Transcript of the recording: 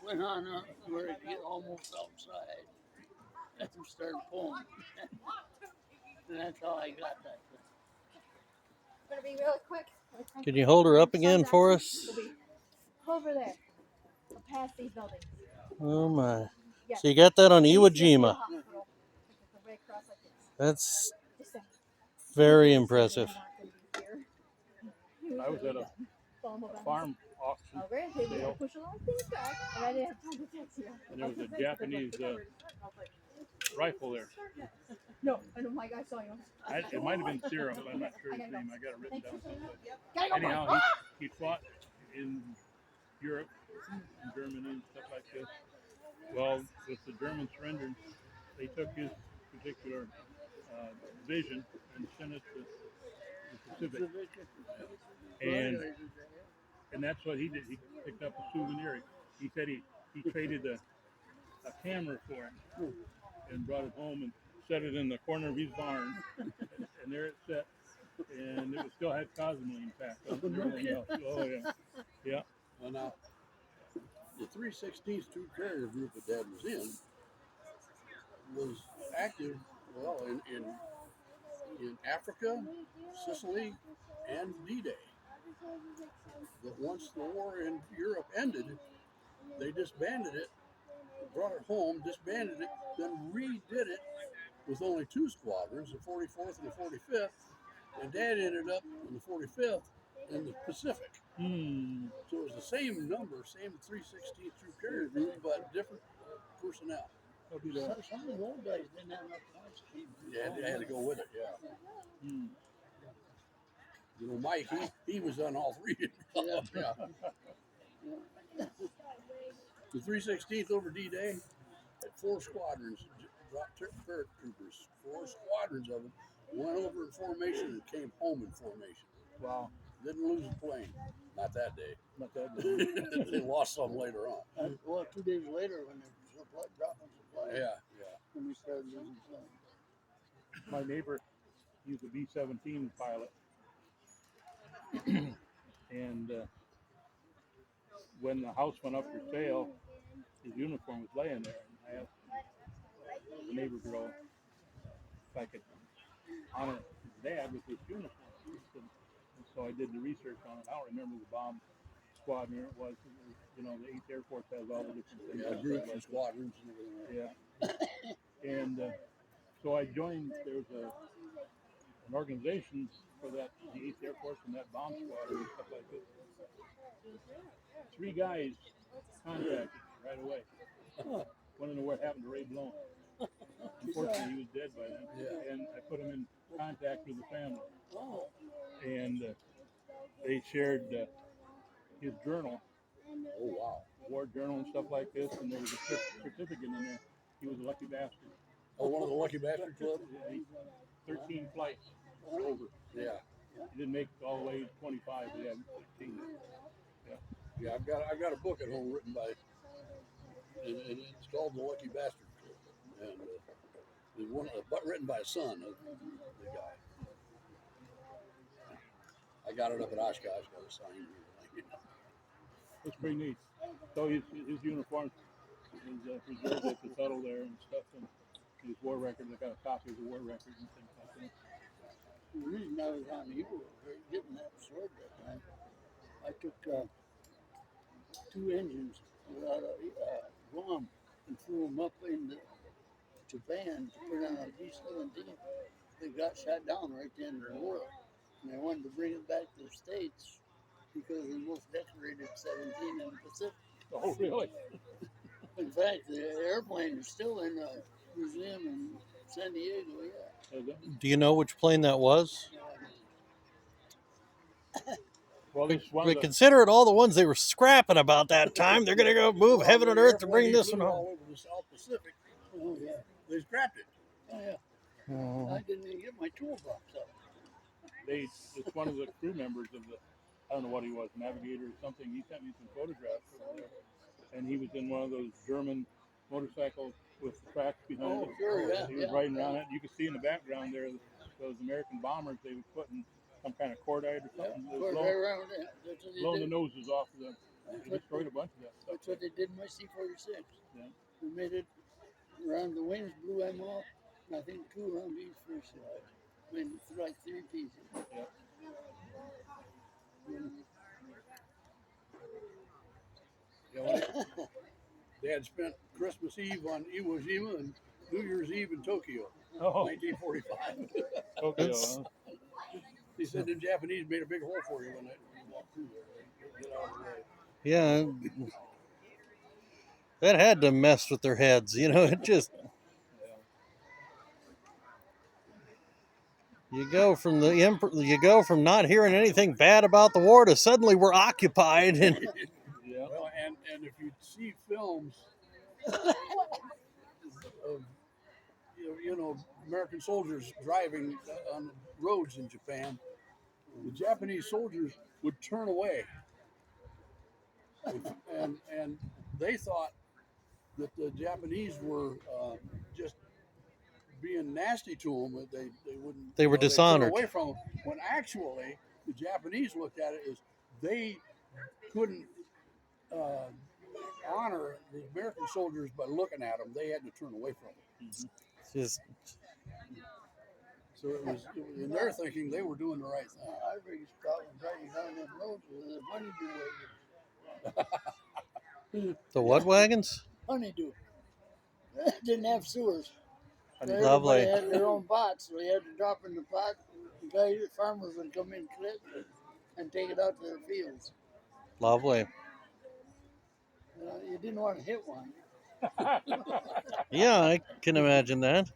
went on up where it get almost outside. And started pulling. And that's how I got that thing. Gonna be really quick. Can you hold her up again for us? We'll be over there. We'll pass these buildings. Oh my. Yeah. So you got that on It used to be a Iwo Jima. hospital. It's a way across like this. That's Just saying. very impressive. I was at a farm auction Oh, really? We sale, push a lot of things back, and I didn't have time to text you. and there was a Japanese rifle there. No, and I'm like, I saw you. It might have been Serum, but I'm not sure his name. I got it written down somewhere. Gotta go, Anyhow, he fought in Europe, in Germany, and stuff like this. Well, with the Germans surrendering, they took his particular division and sent it to the Pacific. And that's what he did. He picked up a souvenir. He said he traded a camera for it and brought it home and set it in the corner of his barn. And there it sat. And it still had cosmoline packed on it and everything else. Oh, yeah. Yeah. Well, now, the 316th Troop Carrier Group that Dad was in was active, well, in Africa, Sicily, and D-Day. But once the war in Europe ended, they disbanded it, brought it home, disbanded it, then redid it with only 2 squadrons, the 44th and the 45th, and Dad ended up in the 45th in the Pacific. So it was the same number, same 316th Troop Carrier Group, but different personnel. Some of the old guys didn't have enough points. Yeah, they had to go with it, yeah. You know, Mike, he was on all 3. Yeah. The 316th over D-Day had 4 squadrons, dropped paratroopers, 4 squadrons of them, went over in formation and came home in formation. Wow. Didn't lose a plane. Not that day. Not that day. They lost some later on. Well, 2 days later when they dropped them supply. Yeah. When we started losing some. My neighbor, he was a B-17 pilot. And when the house went up for sale, his uniform was laying there. And I asked the neighbor girl if I could honor his dad with his uniform. And so I did the research on it. I don't remember the bomb squadron it was. You know, the 8th Air Force has all the different things. Yeah, groups and squadrons and everything. Yeah. And so I joined, there was an organization for that, the 8th Air Force and that bomb squadron and stuff like this. 3 guys contacted me right away. Want to know what happened to Ray Blown. Unfortunately, he was dead by then. Yeah. And I put him in contact with the family. And they shared his journal. Oh, wow. War journal and stuff like this. And there was a certificate in there. He was a lucky bastard. Oh, one of the Lucky Bastard Club? Yeah, 13 flights over. Yeah. He didn't make it all the way to 25, but he had 13. Yeah, I've got a book at home written by, and it's called The Lucky Bastard Club, and it's written by a son of the guy. I got it up at Oshkosh, got a sign. It's pretty neat. So his uniform is preserved at the tunnel there and stuff, and his war records. I got a copy of the war records and things like that. The reason I was on Eagle getting that sword that time, I took 2 engines out of Guam and flew them up into Japan to put on a D-17. They got shot down right at the end of the war. And I wanted to bring it back to the States because the most decorated 17 in the Pacific. Oh, really? In fact, the airplane is still in a museum in San Diego, yeah. Do you know which plane that was? Well, this one But considering all the ones they were scrapping about that time, they're going to go move heaven and earth to bring this one home. All over the South Pacific. Oh, yeah. They scrapped it. Oh, yeah. I didn't even get my toolbox up. It's one of the crew members of the, I don't know what he was, navigator or something. He sent me some photographs over there. And he was in one of those German motorcycles with the tracks behind it. Sure, yeah. He was riding around it. You could see in the background there those American bombers they were putting some kind of cordite or something. Right around there. Blowing the noses off of the They destroyed a bunch of that stuff. That's what they did in my C-46. Yeah. We made it around the wings, blew them off, and I think 2 around each fuselage. Made it like 3 pieces. Yeah. You know, Dad spent Christmas Eve on Iwo Jima and New Year's Eve in Tokyo, Oh, 1945. Tokyo. That's- Huh? He said the Japanese made a big hole for you when you walked through there. Get out of the way. Yeah, that had to mess with their heads. It just Yeah. you go from not hearing anything bad about the war to suddenly we're occupied and Yeah. Well, and if you see films of American soldiers driving on the roads in Japan, the Japanese soldiers would turn away, and they thought that the Japanese were just being nasty to them. That they wouldn't. They were they'd turn dishonored. away from them. When actually the Japanese looked at it as they couldn't honor the American soldiers by looking at them. They had to turn away from them. just So it was in their thinking they were doing the right thing. I really stopped driving down them roads with a honeydew wagon. the what wagons? Honeydew. Didn't have sewers. So Lovely. everybody had their own pots, so you had to drop in the pot. The farmers would come in, collect it, and take it out to their fields. Lovely. You didn't want to hit one. Yeah, I can imagine that.